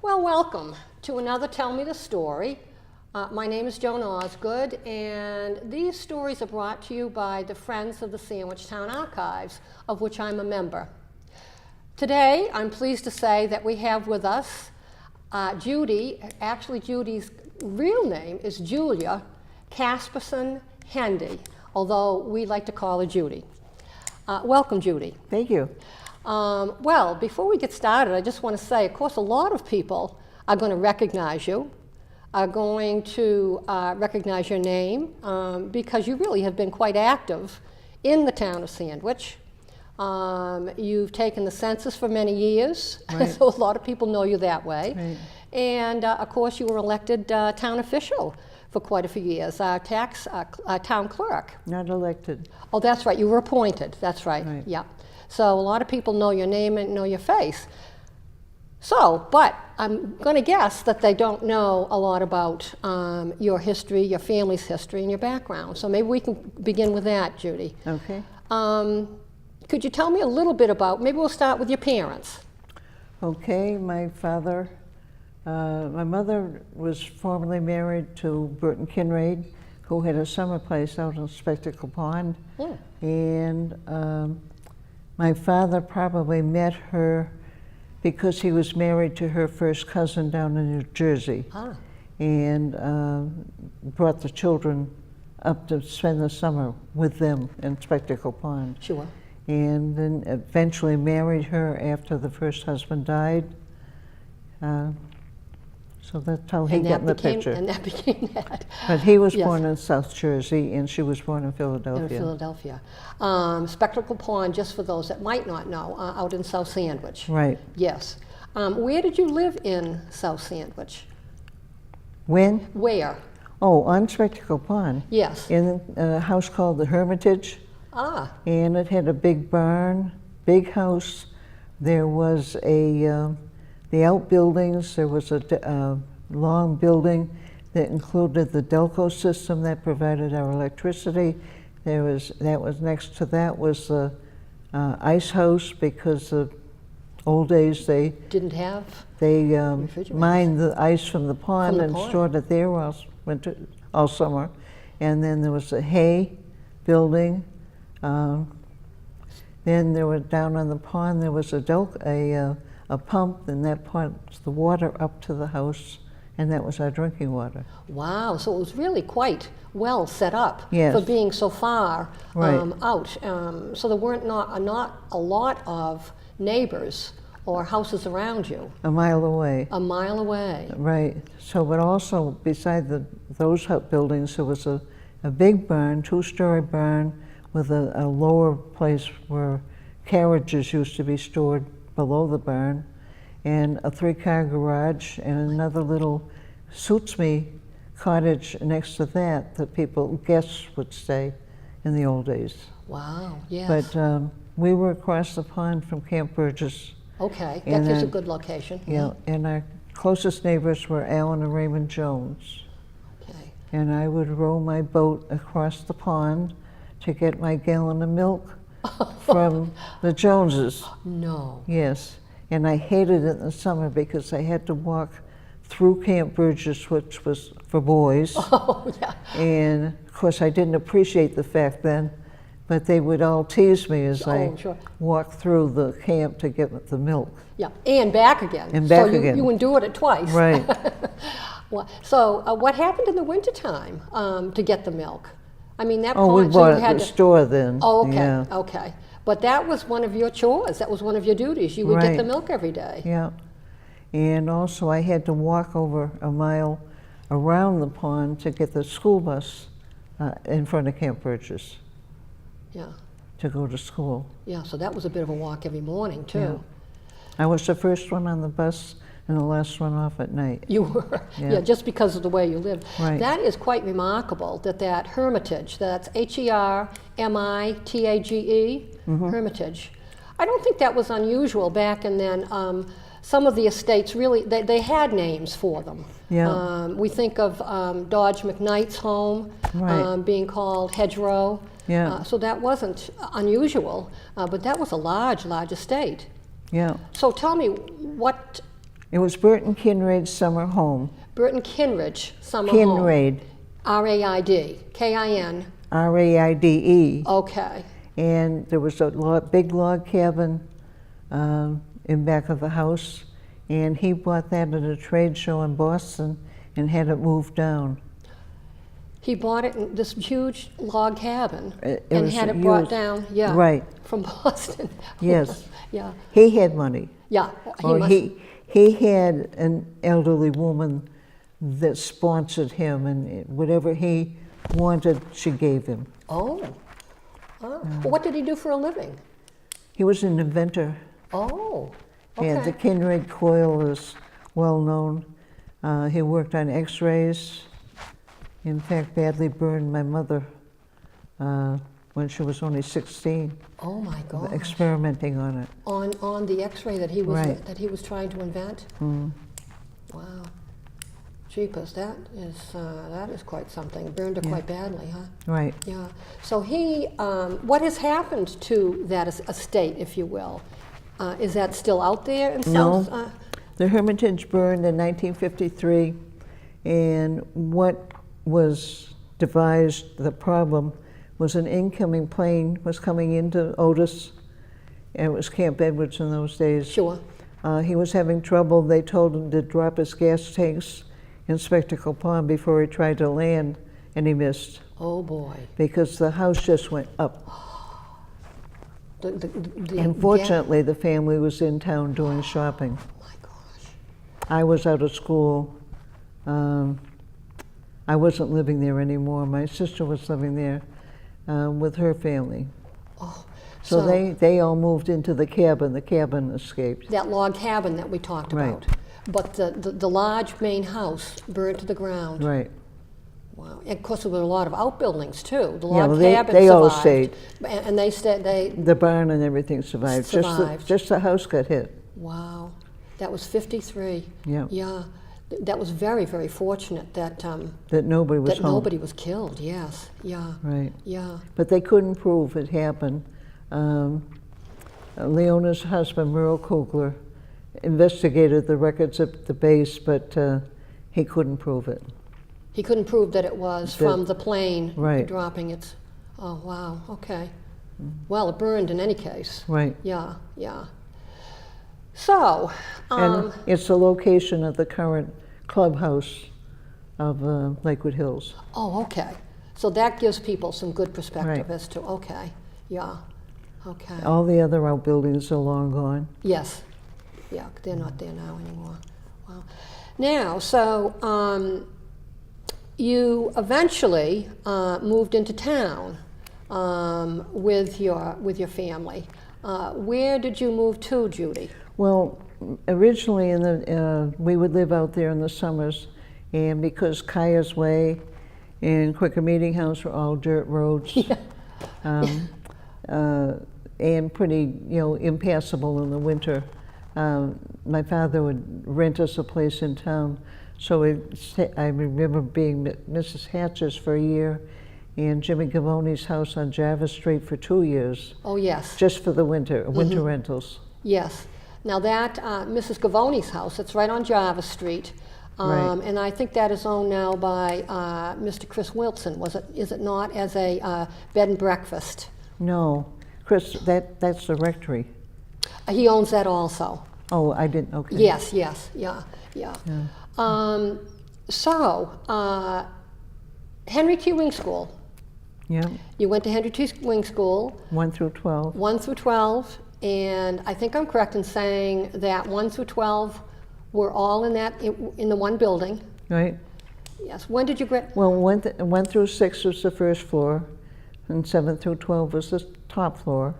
Well, welcome to another Tell Me the Story. My name is Joan Osgood, and these stories are brought to you by the Friends of the Sandwich Town Archives, of which I'm a member. Today, I'm pleased to say that we have with us Judy. Actually, Judy's real name is Julia Casperson Hendy, although we like to call her Judy. Welcome, Judy. Thank you. Well, before we get started, I just want to say, of course, a lot of people are going to recognize you, are going to recognize your name, because you really have been quite active in the town of Sandwich. You've taken the census for many years, Right. so a lot of people know you that way. Right. And of course, you were elected town official for quite a few years, our town clerk. Not elected. Oh, that's right, you were appointed, that's right, Right. yeah. So a lot of people know your name and know your face. So, but I'm going to guess that they don't know a lot about your history, your family's history, and your background. So maybe we can begin with that, Judy. Okay. Could you tell me a little bit about, maybe we'll start with your parents. Okay, my mother was formerly married to Burton Kinraid, who had a summer place out in Spectacle Pond. And my father probably met her because he was married to her first cousin down in New Jersey. And brought the children up to spend the summer with them in Spectacle Pond. Sure. And then eventually married her after the first husband died. So that's how he got in the picture. And that became that. But he was Yes. born in South Jersey, and she was born in Philadelphia. In Philadelphia. Spectacle Pond, just for those that might not know, out in South Sandwich. Right. Yes. Where did you live in South Sandwich? When? Where? Oh, on Spectacle Pond. Yes. In a house called the Hermitage. Ah, And it had a big barn, big house. There was the outbuildings. There was a long building that included the Delco system that provided our electricity. That was next to that was the ice house, because the old days they didn't have? Refrigerators. mined the ice from the pond From the and pond. stored it there all summer. And then there was a hay building. Then there was, down on the pond, there was a pump, and that pumped the water up to the house, and that was our drinking water. Wow, so it was really quite well set up Yes. for being so far Right. out. So there weren't not a lot of neighbors or houses around you, A mile away. a mile away. Right. So, but also beside those buildings, there was a big barn, two-story barn, with a lower place where carriages used to be stored below the barn, and a three-car garage, and another little suits me cottage next to that guests would stay in the old days. Wow, yes. But we were across the pond from Camp Burgess. Okay, that and gives a then- good location. Yeah, and our closest neighbors were Alan and Raymond Jones. Okay. And I would row my boat across the pond to get my gallon of milk from the Joneses. No. Yes, and I hated it in the summer because I had to walk through Camp Burgess, which was for boys. Oh, yeah. And of course, I didn't appreciate the fact then, but they would all tease me as I sure. walked through the camp to get the milk. Yeah, and back again. And back so you, again. you endured it twice. Right. So what happened in the wintertime to get the milk? I mean, that Oh, we pond, so bought you it had at the to, store then. Oh, okay, Yeah. okay. But that was one of your chores. That was one of your duties. You would get the Right. milk every day. Yeah. And also I had to walk over a mile around the pond to get the school bus in front of Camp Burgess Yeah, to go to school. yeah. So that was a bit of a walk every morning too. Yeah. I was the first one on the bus and the last one off at night. You were, Yeah. just because of the way you lived. Right. That is quite remarkable that Hermitage, that's Hermitage, Hermitage. I don't think that was unusual back and then. Some of the estates really, they had names for them. Yeah. We think of Dodge McKnight's home Right. being called Hedgerow. Yeah. So that wasn't unusual, but that was a large estate. Yeah. So tell me, what It was Burton Kinraid's summer home. Burton Kinridge Summer Home. Kinraid, R-A-I-D, K-I-N. R-A-I-D-E. Okay. And there was a big log cabin in back of the house, and he bought that at a trade show in Boston and had it moved down. He bought it in this huge log cabin It and was had it brought used- down, yeah. Right. From Boston. Yes. Yeah, He had money. yeah. Or must- he had an elderly woman that sponsored him, and whatever he wanted, she gave him. Oh. Oh. Well, what did he do for a living? He was an inventor. Oh, okay. And the Kinraid coil is well known. He worked on X-rays. In fact, badly burned my mother when she was only 16, Oh my God. experimenting on it. On the X-ray that he was Right. trying to invent. Mm. Wow. Jeepers, that is quite something. Burned her quite badly, huh? Right. Yeah. So he, what has happened to that estate, if you will? Is that still out there in No. South? The Hermitage burned in 1953, and what was devised, the problem, was an incoming plane was coming into Otis, and it was Camp Edwards in those days. Sure. He was having trouble. They told him to drop his gas tanks in Spectacle Pond before he tried to land, and he missed Oh boy. because the house just went up. The Unfortunately, the family was in town doing shopping. Oh my gosh. I was out of school. I wasn't living there anymore. My sister was living there with her family. Oh. So they all moved into the cabin. The cabin escaped. That log cabin that we talked Right. about. But the large main house burned to the ground. Right. Wow. And of course, there were a lot of outbuildings too. The Yeah, log well, cabin they all survived. stayed. And they stayed, The barn and everything survived. Survived. Just the house got hit. wow. That was 53. Yeah. Yeah. That was very, very fortunate that That nobody was that home. nobody was killed. Yes. Yeah. Right. Yeah. But they couldn't prove it happened. Leona's husband, Merle Kugler, investigated the records at the base, but he couldn't prove it. He couldn't prove that it was from the plane Right. dropping its. Oh wow. Okay. Well, it burned in any case. Right. Yeah. Yeah. So. And it's the location of the current clubhouse of Lakewood Hills. Oh, okay. So that gives people some good perspective Right. as to, okay, yeah, okay. All the other outbuildings are long gone. Yes, yeah, they're not there now anymore. Wow. Now, so you eventually moved into town with your family. Where did you move to, Judy? Well, originally we would live out there in the summers, and because Kaya's Way and Quaker Meeting House were all dirt roads, and pretty, impassable in the winter, my father would rent us a place in town. So I remember being Mrs. Hatcher's for a year, and Jimmy Gavoni's house on Jarvis Street for 2 years, Oh, yes, just for the winter rentals. yes. Now that, Mrs. Gavoni's house, it's right on Jarvis Street. Right. And I think that is owned now by Mr. Chris Wilson, is it not, as a bed and breakfast? No, Chris, that's the rectory. He owns that also. Oh, I didn't, okay. Yes, yes, yeah, yeah. So, Henry T. Wing School. Yeah, You went to Henry T. Wing School, 1 through 12. 1 through 12, and I think I'm correct in saying that 1 through 12 were all in the one building. Right. Yes. When did you graduate? Well, 1 through 6 was the first floor, and 7 through 12 was the top floor.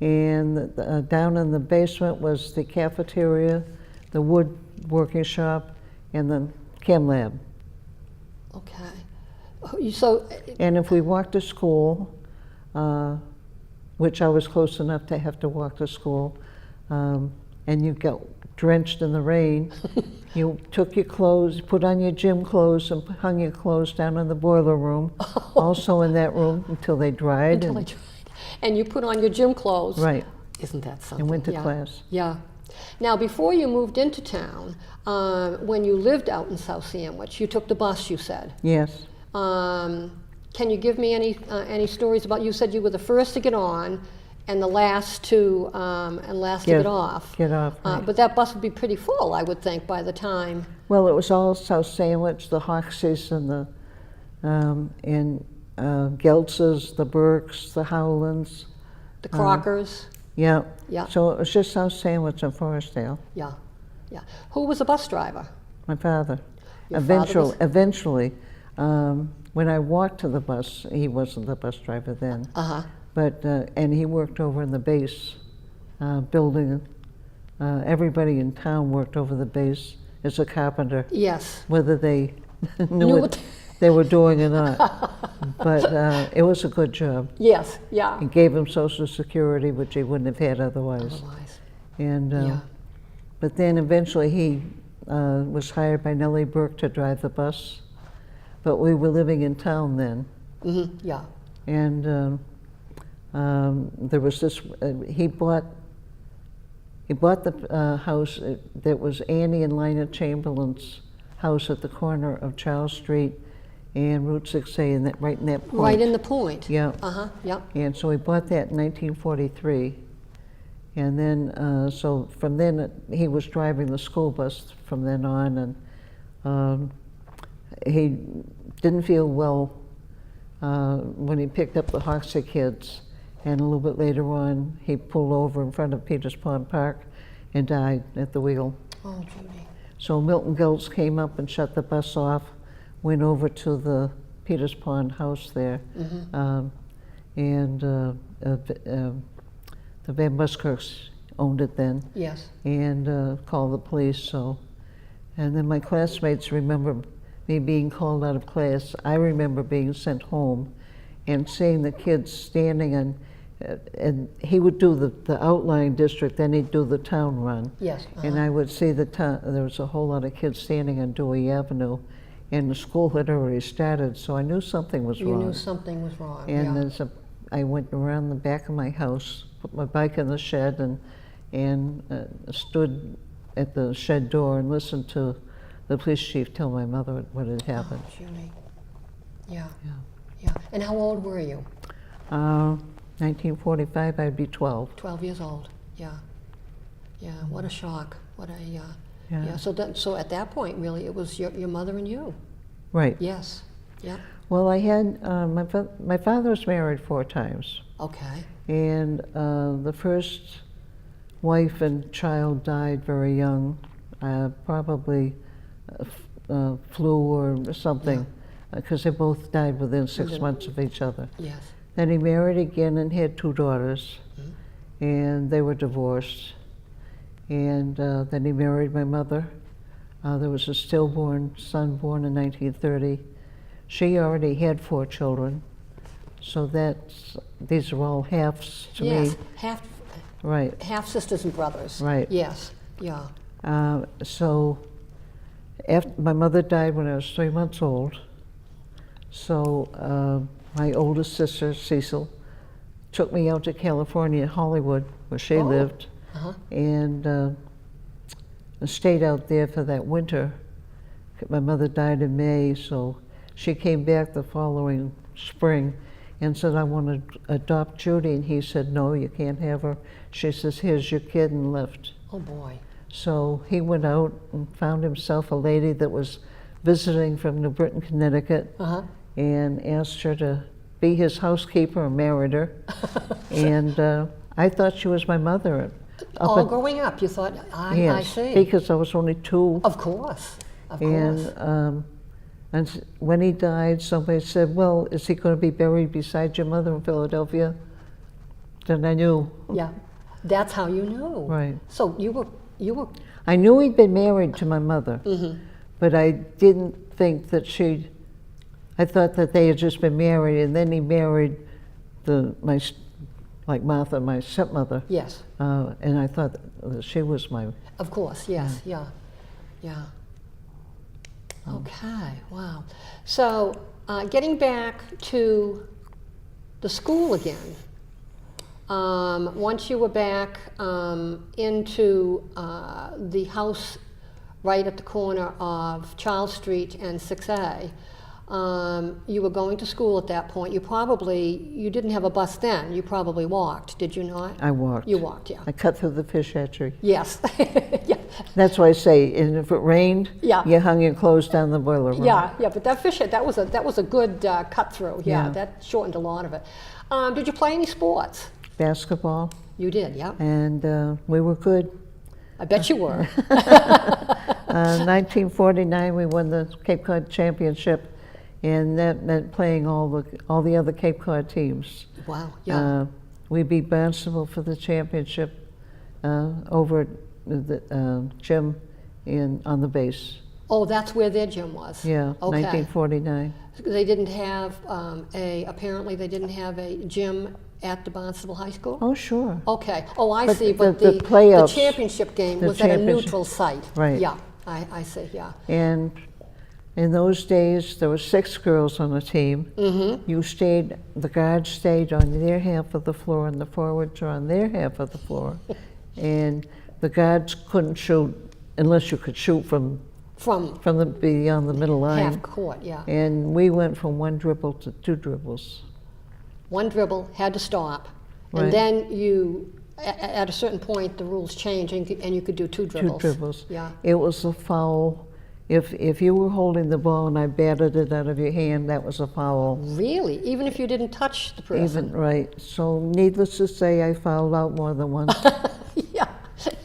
And down in the basement was the cafeteria, the woodworking shop, and the chem lab. Okay. So, And if we walked to school, which I was close enough to have to walk to school, and you got drenched in the rain, you took your clothes, put on your gym clothes, and hung your clothes down in the boiler room, also in that room until they dried. until I tried. And you put on your gym clothes. Right, Isn't that something? and went to Yeah. class. Yeah. Now, before you moved into town, when you lived out in South Sandwich, you took the bus, you said. Yes. Can you give me any stories about, you said you were the first to get on and the last to get off. Get off, right. But that bus would be pretty full, I would think, by the time. Well, it was all South Sandwich, the Hoxies and the Geltzes, the Burkes, the Howlands. The Crockers. Yeah. Yeah. So it was just South Sandwich and Forestdale. Yeah, yeah. Who was the bus driver? My father. Your father was- Eventually, when I walked to the bus, he wasn't the bus driver then. Uh-huh. But and he worked over in the base building. Everybody in town worked over the base as a carpenter, Yes. whether they knew Knew what what- they were doing or not. But it was a good job. Yes, yeah. It gave him Social Security, which he wouldn't have had otherwise. Otherwise. And Yeah. but then eventually he was hired by Nellie Burke to drive the bus. But we were living in town then, Yeah. and there was this. He bought the house that was Annie and Lina Chamberlain's house at the corner of Charles Street and Route 6A, and right in that point. Right in the point. Yeah. Uh-huh, yep. And so we bought that in 1943. And then, so from then, he was driving the school bus from then on, and he didn't feel well when he picked up the Hoxie kids. And a little bit later on, he pulled over in front of Peters Pond Park and died at the wheel. Oh, Judy. So Milton Geltz came up and shut the bus off, went over to the Peters Pond house there, and the Van Buskirks owned it then, Yes. and called the police. So, and then my classmates remember me being called out of class. I remember being sent home and seeing the kids standing and he would do the outlying district, then he'd do the town run. Yes. And I would see the town, there was a whole lot of kids standing on Dewey Avenue, and the school had already started, so I knew something was You wrong. knew something was wrong. And yeah. I went around the back of my house, put my bike in the shed, and stood at the shed door and listened to the police chief tell my mother what had happened. Oh, Judy. Yeah. Yeah. Yeah. And how old were you? 1945, I'd be 12. 12 years old. Yeah. Yeah. What a shock. What a Yeah. yeah. So at that point, really, it was your mother and you. Right. Yes. Yeah. Well, I had, my father was married 4 times. Okay. And the first wife and child died very young, probably flu or something, because they both died within 6 months of each other. Yes. Then he married again and had 2 daughters, and they were divorced. And then he married my mother. There was a stillborn son born in 1930. She already had 4 children, so these are all halves to Yes. me. Right. Half sisters and brothers. Right. Yes. Yeah. So after my mother died when I was 3 months old, so my oldest sister, Cecil, took me out to California, Hollywood, where she lived, and stayed out there for that winter. My mother died in May, so she came back the following spring and said, I want to adopt Judy. And he said, no, you can't have her. She says, here's your kid, and left. Oh, boy. So he went out and found himself a lady that was visiting from New Britain, Connecticut, and asked her to be his housekeeper and married her. And I thought she was my mother. All growing up, you thought, I see. Because I was only 2. Of course. Of course. And when he died, somebody said, well, is he going to be buried beside your mother in Philadelphia? Then I knew. Yeah. That's how you knew. Right. So you were. I knew he'd been married to my mother, but I didn't think that I thought that they had just been married, and then he married like Martha, my stepmother. Yes. And I thought that she was my. Of course. Yes. Yeah. Yeah. Okay. Wow. So getting back to the school again. Once you were back into the house right at the corner of Charles Street and 6A, you were going to school at that point. You didn't have a bus then. You probably walked, did you not? I walked. You walked, yeah. I cut through the fish hatchery. Yes. Yeah. That's why I say, and if it rained, Yeah. you hung your clothes down the boiler room. Yeah, but that was a good cut through. Yeah, Yeah. that shortened a lot of it. Did you play any sports? Basketball, You did, yeah. and we were good. I bet you were. 1949, we won the Cape Cod Championship, and that meant playing all the other Cape Cod teams. Wow, yeah. We beat Barnstable for the championship over at the gym on the base. Oh, that's where their gym was. Yeah, Okay. 1949. They didn't have apparently they didn't have a gym at the Barnstable High School? Oh, sure. Okay. Oh, I But see. the But the playoffs- championship game the was at a championship- neutral site. Right. Yeah, I see, yeah. And in those days, there were 6 girls on the team. Mm-hmm. The guards stayed on their half of the floor, and the forwards were on their half of the floor. And the guards couldn't shoot unless you could shoot from beyond the middle line. Half court, yeah. And we went from 1 dribble to 2 dribbles. One dribble, had to stop. Right. And then at a certain point, the rules changed and you could do 2 dribbles. 2 dribbles. Yeah. It was a foul. If you were holding the ball and I batted it out of your hand, that was a foul. Really? Even if you didn't touch the person? Right. So needless to say, I fouled out more than once. Yeah,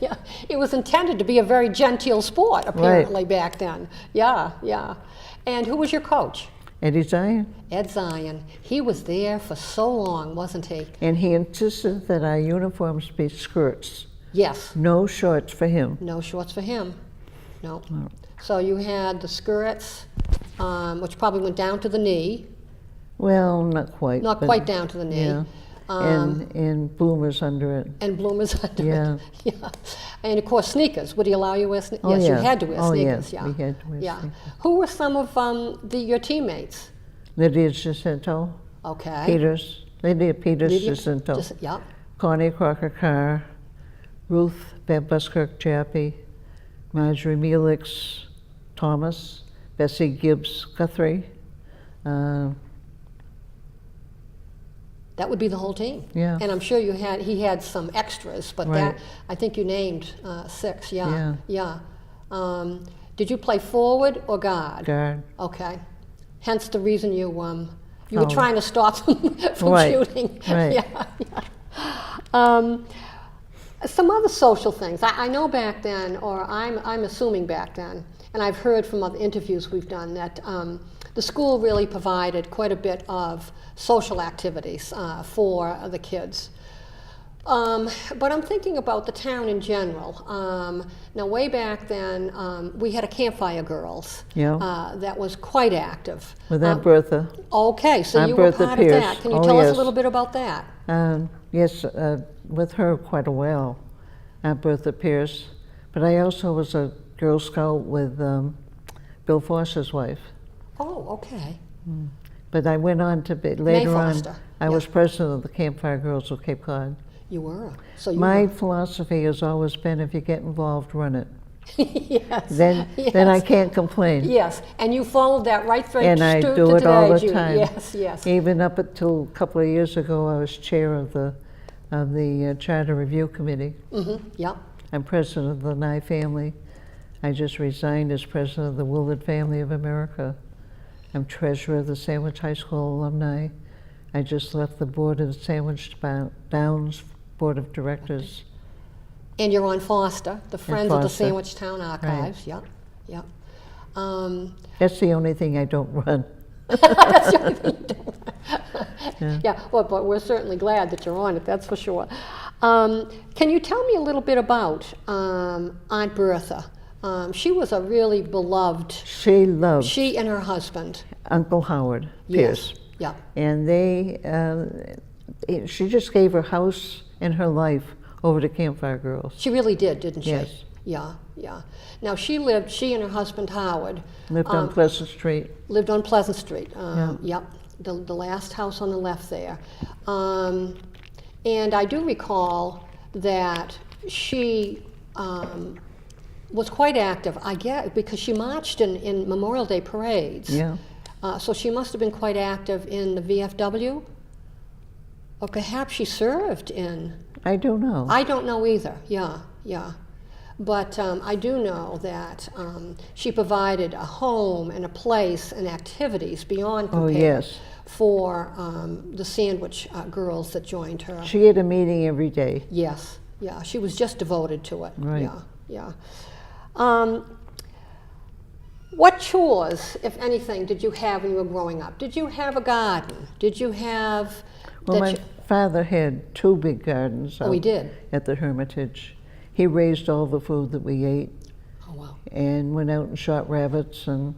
yeah. It was intended to be a very genteel sport, apparently, back then. Yeah, yeah. And who was your coach? Eddie Zion. Ed Zion. He was there for so long, wasn't he? And he insisted that our uniforms be skirts. Yes. No shorts for him. No shorts for him. No. So you had the skirts, which probably went down to the knee. Well, not quite. Not but quite down to the knee. Yeah. And bloomers under it. And bloomers under Yeah. it. Yeah. And of course, sneakers. Would he allow you to wear sneakers? Oh, Yes, yeah. you had to wear Oh, sneakers. yeah. Yeah. We had to wear Yeah. sneakers. Who were some of your teammates? Lydia Jacinto. Okay. Lydia Peters Lydia- Jacinto. Yeah. Connie Crocker Carr. Ruth Van Buskirk Chappie. Marjorie Melix Thomas. Bessie Gibbs Guthrie. That would be the whole team. Yeah. And I'm sure he had some extras, but Right. I think you named 6. Yeah. Yeah. Yeah. Did you play forward or guard? Guard. Okay. Hence the reason you were Oh. trying to stop them from Right. shooting. Right. Yeah. Yeah. Some other social things. I know back then, or I'm assuming back then, and I've heard from other interviews we've done that the school really provided quite a bit of social activities for the kids. But I'm thinking about the town in general. Now, way back then, we had a Campfire Girls Yeah. that was quite active. With Aunt Bertha. Okay, so Aunt you were Bertha part Pierce. of that. Can you Oh, tell us yes. a little bit about that? Yes, with her quite a while, Aunt Bertha Pierce. But I also was a Girl Scout with Bill Foster's wife. Oh, okay. But I went on to be, later on, Foster, I yeah. was president of the Campfire Girls of Cape Cod. You were. So you My were. philosophy has always been, if you get involved, run it. Yes. Then I yes. can't complain. Yes, and you followed that right through And I to do it today, all the Judy. time. Yes, yes. Even up until a couple of years ago, I was chair of the Charter Review Committee. Yeah. I'm president of the Nye family. I just resigned as president of the Willard Family of America. I'm treasurer of the Sandwich High School alumni. I just left the board of the Sandwich Downs Board of Directors. And you're on Foster, the Friends of the Foster. Sandwich Town Archives. Yeah, yeah. That's the only thing I don't run. That's the only thing you don't. Yeah, well, but we're certainly glad that you're on it, that's for sure. Can you tell me a little bit about Aunt Bertha? She was a really beloved, She loved she and her husband. Uncle Howard Yes. Pierce. Yeah. And she just gave her house and her life over to Campfire Girls. She really did, didn't she? Yes. Yeah, yeah. Now she and her husband Howard Lived on Pleasant Street. lived on Pleasant Street. Yeah. Yep, the last house on the left there. And I do recall that she was quite active, I guess, because she marched in Memorial Day parades. Yeah. So she must have been quite active in the VFW, or perhaps she served in. I don't know. I don't know either. Yeah, yeah. But I do know that she provided a home and a place and activities beyond compare yes. for the sandwich girls that joined her. She had a meeting every day. Yes, yeah. She was just devoted to it. Right. Yeah, yeah. What chores, if anything, did you have when you were growing up? Did you have a garden? Did you have? Well, my father had 2 big gardens. Oh, he did? At the Hermitage. He raised all the food that we ate. Oh, wow. And went out and shot rabbits and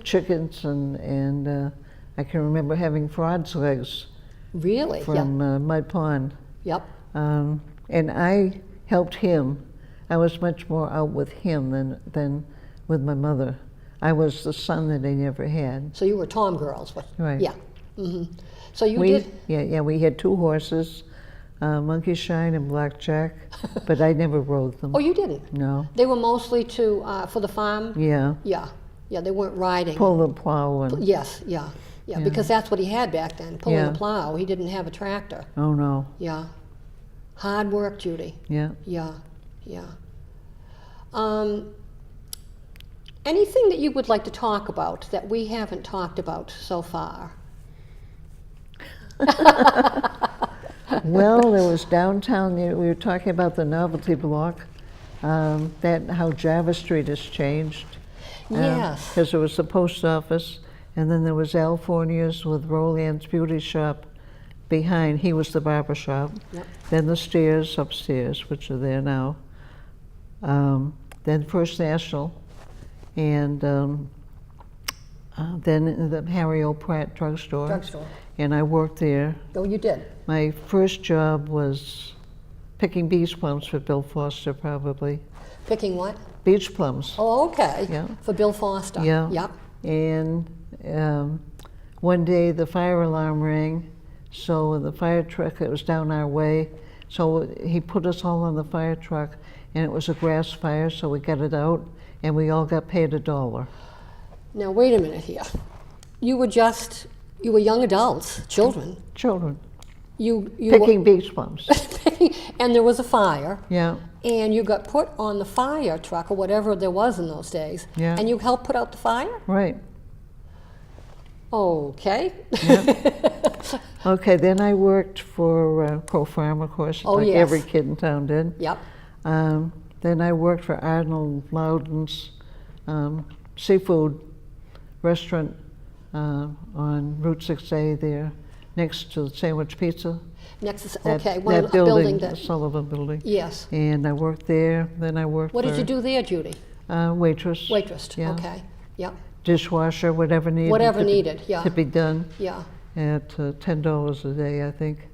chickens, and I can remember having frogs' legs. Really? From Mud Pond. Yep. And I helped him. I was much more out with him than with my mother. I was the son that he never had. So you were Tom girls. Right. Yeah. Mm-hmm. So you did? Yeah, we had 2 horses, Monkey Shine and Blackjack, but I never rode them. Oh, you didn't? No. They were mostly for the farm? Yeah. Yeah. Yeah, they weren't riding. Pull the plow and... Yes, yeah. Yeah, because that's what he had back then, pulling Yeah. the plow. He didn't have a tractor. Oh, no. Yeah. Hard work, Judy. Yeah. Yeah, yeah. Anything that you would like to talk about that we haven't talked about so far? Well, there was downtown, we were talking about the novelty block, how Java Street has changed. Yes. Because there was the post office, and then there was Alfornia's with Roland's Beauty Shop behind. He was the barber shop. Yep. Then the stairs upstairs, which are there now. Then First National, and then the Harry O. Pratt drugstore. Drugstore. And I worked there. Oh, you did? My first job was picking beach plums for Bill Foster, probably. Picking what? Beach plums. Oh, okay. Yeah. For Bill Foster. Yeah. Yep. And one day the fire alarm rang, so the fire truck, it was down our way, so he put us all on the fire truck, and it was a grass fire, so we got it out, and we all got paid $1. Now, wait a minute here. You were young adults, children. Children. You Picking beach plums. and there was a fire. Yeah. And you got put on the fire truck or whatever there was in those days. Yeah. And you helped put out the fire? Right. Okay. Yeah. Okay, then I worked for Pro Farm, of course, Oh, like yes. every kid in town did. Yep. Then I worked for Arnold Loudon's seafood restaurant on Route 6A there, next to the Sandwich Pizza. Next is, That, okay, that a building the that, Sullivan building. yes. And I worked there, then I worked What for did you do there, Judy? Waitress. Waitress, Yeah. okay, yep. Dishwasher, whatever needed. Whatever to be- needed, yeah. To be done Yeah, at $10 a day, I think.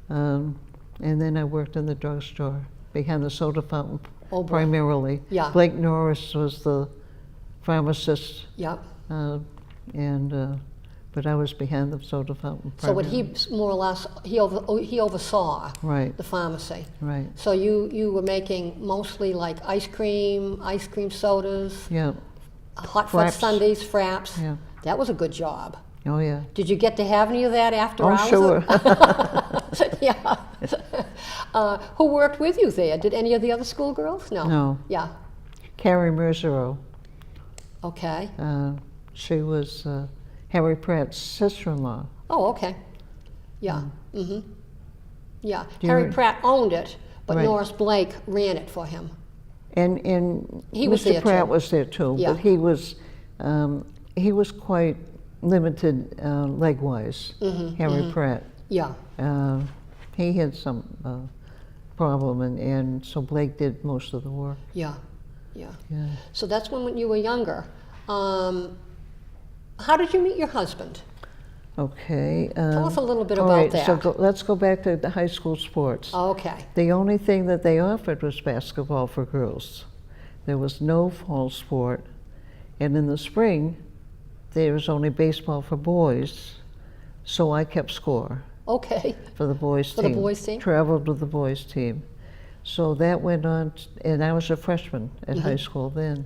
And then I worked in the drugstore behind the soda fountain Oh, boy. primarily. Yeah. Blake Norris was the pharmacist, yep. but I was behind the soda fountain. So what primarily. he more or less, he oversaw Right, the pharmacy. right. So you were making mostly like ice cream sodas, Yeah, hot fudge Fraps. sundaes, fraps. yeah. That was a good job. Oh, yeah. Did you get to have any of that after Oh, hours? sure. Yeah. Who worked with you there? Did any of the other schoolgirls? No. No. Yeah. Carrie Merzero. Okay. She was Harry Pratt's sister-in-law. Oh, okay. Yeah. Mm-hmm. Yeah. Do you Harry re- Pratt owned it, but Right. Norris Blake ran it for him. And He was Mr. there, Pratt too. was there too, Yeah. but he was quite limited leg-wise, Harry Pratt. Yeah. He had some problem, and so Blake did most of the work. Yeah. Yeah. Yeah. So that's when you were younger. How did you meet your husband? Okay. Tell us a little bit all about right, that. So let's go back to the high school sports. Okay. The only thing that they offered was basketball for girls. There was no fall sport. And in the spring, there was only baseball for boys, so I kept score. Okay. for the boys For team. the boys team? Traveled with the boys team. So that went on, and I was a freshman at high school then.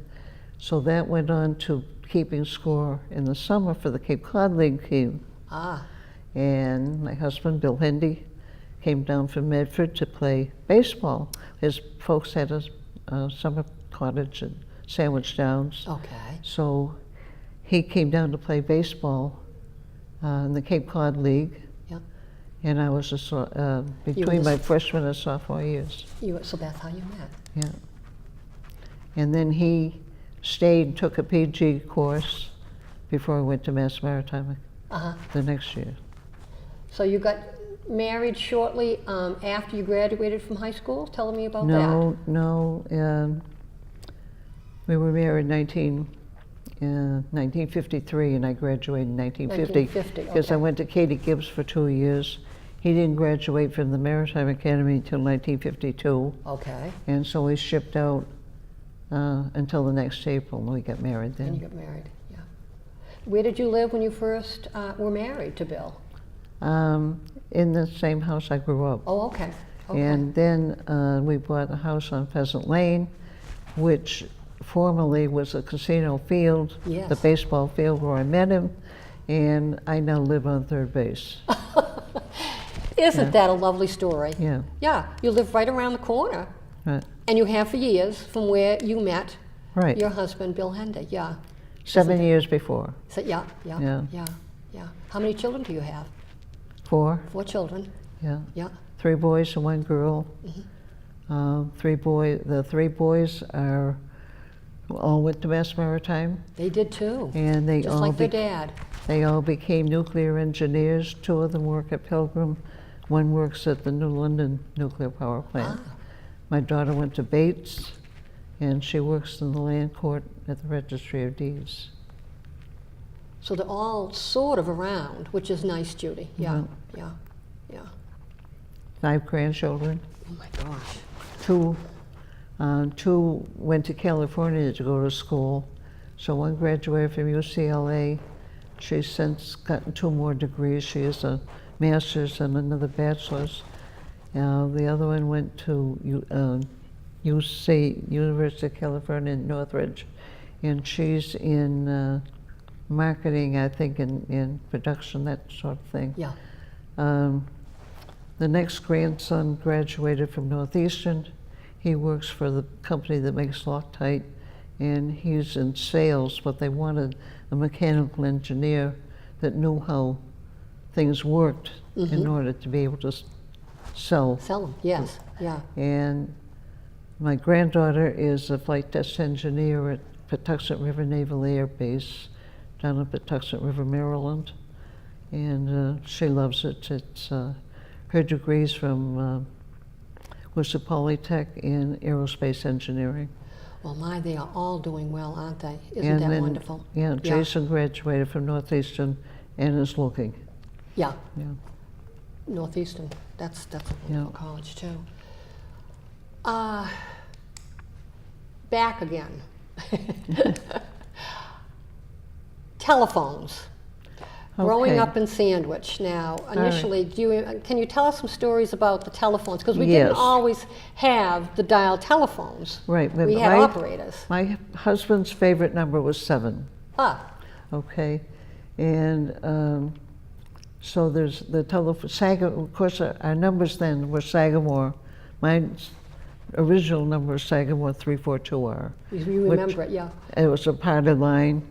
So that went on to keeping score in the summer for the Cape Cod League team. Ah, And my husband, Bill Hendy, came down from Medford to play baseball. His folks had a summer cottage in Sandwich Downs. okay. So he came down to play baseball in the Cape Cod League. Yeah. And I was between was- my freshman and sophomore years. So that's how you met. Yeah. And then he stayed and took a PG course before I went to Mass Maritime Uh-huh. the next year. So you got married shortly after you graduated from high school? Tell me about that. No. We were married 1953, and I graduated in 1950. 1950, Because I okay. went to Katie Gibbs for 2 years. He didn't graduate from the Maritime Academy until 1952, Okay. and so we shipped out until the next April, and we got married And you then. got married, yeah. Where did you live when you first were married to Bill? In the same house I grew up. Oh, okay. Okay. And then we bought a house on Pheasant Lane, which formerly was a casino field, Yes. the baseball field where I met him, and I now live on third base. Isn't that a lovely story? Yeah, Yeah, you live right around the corner, right. and you have for years from where you met Right. your husband, Bill Hendy. Yeah. 7 years before. So, yeah. Yeah. How many children do you have? 4, 4 children. yeah. Yeah. 3 boys and 1 girl. Mm-hmm. The 3 boys are all went to Mass Maritime, They did too. and they Just all like their dad. They all became nuclear engineers. 2 of them work at Pilgrim. 1 works at the New London nuclear power plant. Ah. My daughter went to Bates, and she works in the land court at the Registry of Deeds. So they're all sort of around, which is nice, Judy. Yeah. Mhm. Yeah. 5 grandchildren. Oh my gosh. 2 went to California to go to school. So 1 graduated from UCLA. She's since gotten 2 more degrees. She has a master's and another bachelor's. The other one went to UC, University of California in Northridge, and she's in marketing, I think, in production, that sort of thing. Yeah. The next grandson graduated from Northeastern. He works for the company that makes Loctite, and he's in sales, but they wanted a mechanical engineer that knew how things worked in order to be able to sell. Sell them. Yes. Yeah. And my granddaughter is a flight test engineer at Patuxent River Naval Air Base down in Patuxent River, Maryland. And she loves it. It's her degrees from Worcester Polytech in aerospace engineering. Well, they are all doing well, aren't they? Isn't And that then, wonderful? Yeah, Jason graduated from Northeastern and is looking. Yeah. Yeah. Northeastern. That's a wonderful college too. Back again. Telephones. Growing Okay. up in Sandwich now, right. initially, can you tell us some stories about the telephones? Because we Yes. didn't always have the dial telephones. Right. but We had operators. My husband's favorite number was 7. Ah, Okay, and so there's the telephone. Of course, our numbers then were Sagamore. My original number is Sagamore 342R. you remember it, yeah. It was a party line,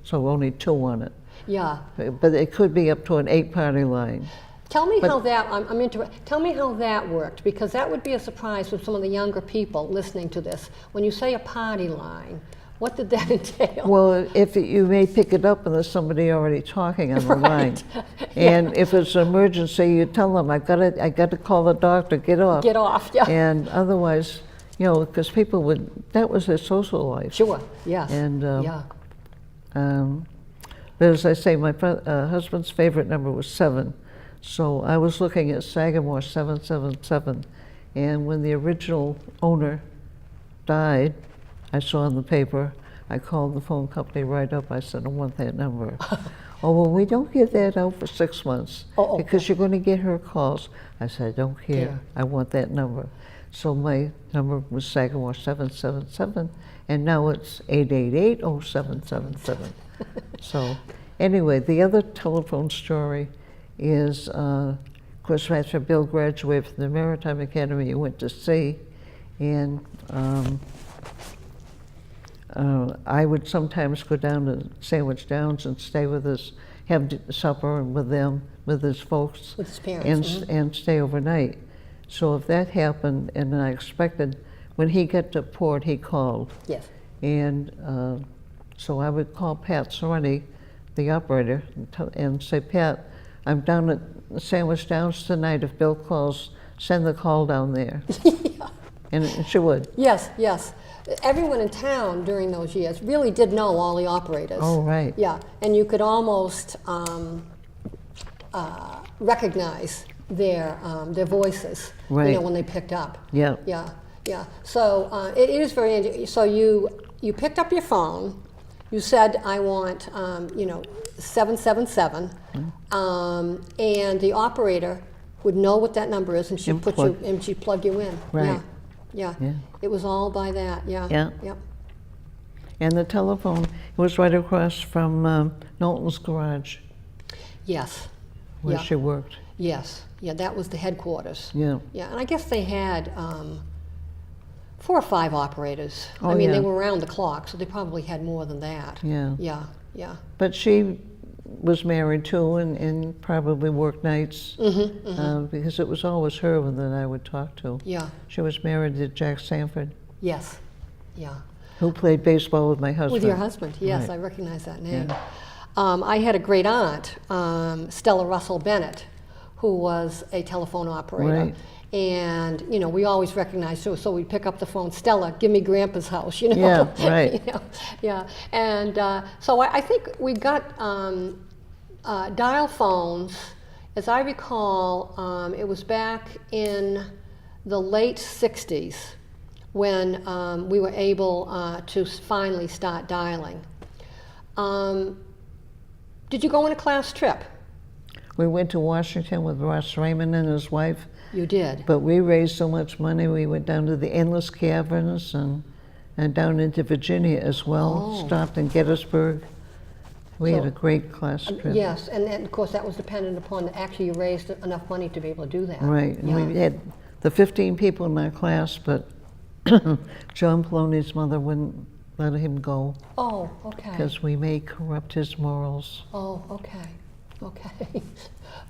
so only 2 on it. Yeah. But it could be up to an 8-party line. Tell me how that, I'm interested, tell me how that worked, because that would be a surprise for some of the younger people listening to this. When you say a party line, what did that entail? Well, if you may pick it up and there's somebody already talking on the line, Right. and if it's an emergency, you tell them, I got to call the doctor. Get off. Get off, yeah. And otherwise, because people that was their social life. Sure, yes, And yeah. but as I say, my husband's favorite number was 7. So I was looking at Sagamore 777, and when the original owner died, I saw in the paper, I called the phone company right up. I said, I want that number. Oh, well, we don't give that out for 6 months Oh, because you're going to get her calls. I said, I don't care. Yeah. I want that number. So my number was Sagamore 777, and now it's 888-0777. So anyway, the other telephone story is, of course, after Bill graduated from the Maritime Academy, he went to sea, and I would sometimes go down to Sandwich Downs and stay with us, have supper with them, with his folks, With his parents. and stay overnight. So if that happened, and I expected, when he got to port, he called. Yes. And so I would call Pat Sorney, the operator, and say, Pat, I'm down at Sandwich Downs tonight. If Bill calls, send the call down there. Yeah. And she would. Yes, yes. Everyone in town during those years really did know all the operators. Oh, right. Yeah, and you could almost recognize their voices, Right. when they picked up. Yeah. Yeah, yeah. So it is very interesting. So you picked up your phone. You said, I want, 777, and the operator would know what that number is, and she'd And put plug. you, and she'd plug you in. Right. Yeah. Yeah. It was all by that. Yeah. Yeah. Yep. And the telephone was right across from Knowlton's garage, Yes. where Yeah. she worked. Yes. Yeah. That was the headquarters. Yeah. Yeah, and I guess they had 4 or 5 operators. Oh, I mean, they yeah. were around the clock, so they probably had more than that. Yeah. Yeah. Yeah. But she was married too, and probably worked nights, because it was always her that I would talk to. Yeah. She was married to Jack Sanford, Yes. Yeah. who played baseball with my husband. With your husband, yes, Right. I recognize that name. Yeah. I had a great aunt, Stella Russell Bennett, who was a telephone operator. Right. And, we always recognized her, so we'd pick up the phone, Stella, give me Grandpa's house, Yeah, right. Yeah, and so I think we got dial phones, as I recall, it was back in the late 60s when we were able to finally start dialing. Did you go on a class trip? We went to Washington with Ross Raymond and his wife, You did. but we raised so much money, we went down to the Endless Caverns and down into Virginia as well, Oh. stopped in Gettysburg. We had So- a great class trip. Yes, and then, of course, that was dependent upon, actually, you raised enough money to be able to do that. Right, and Yeah. we had the 15 people in our class, but John Poloni's mother wouldn't let him go Oh, okay. because we may corrupt his morals. Oh, okay, okay.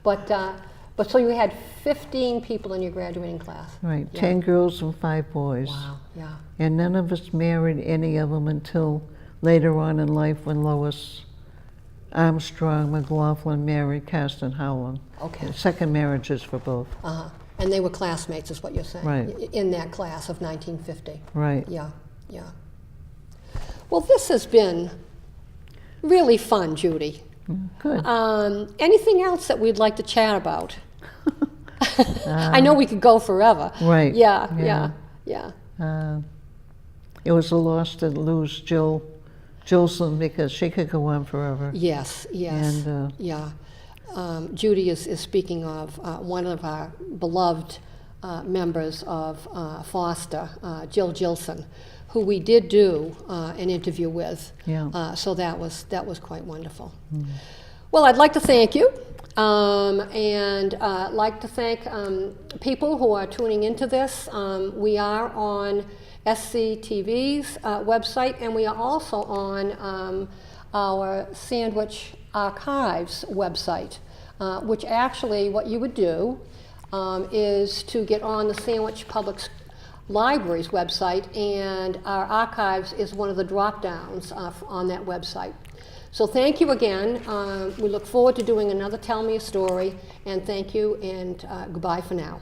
But so you had 15 people in your graduating class? Right, Yeah. 10 girls and 5 boys. Wow, yeah. And none of us married any of them until later on in life when Lois Armstrong McLaughlin married Carsten Howland. Okay. Second marriages for both. Uh-huh. And they were classmates, is what you're saying? Right. In that class of 1950? Right. Yeah, yeah. Well, this has been really fun, Judy. Good. Anything else that we'd like to chat about? I know we could go forever. Right, Yeah, yeah. yeah, yeah. It was a loss to lose Jill Jilson because she could go on forever. Yes, yes, And, yeah. Judy is speaking of one of our beloved members of Foster, Jill Jilson, who we did do an interview with. Yeah. So that was quite wonderful. Well, I'd like to thank you, and like to thank people who are tuning into this. We are on SCTV's website, and we are also on our Sandwich Archives website, which actually what you would do is to get on the Sandwich Public Library's website, and our archives is one of the drop-downs on that website. So thank you again. We look forward to doing another Tell Me a Story, and thank you, and goodbye for now.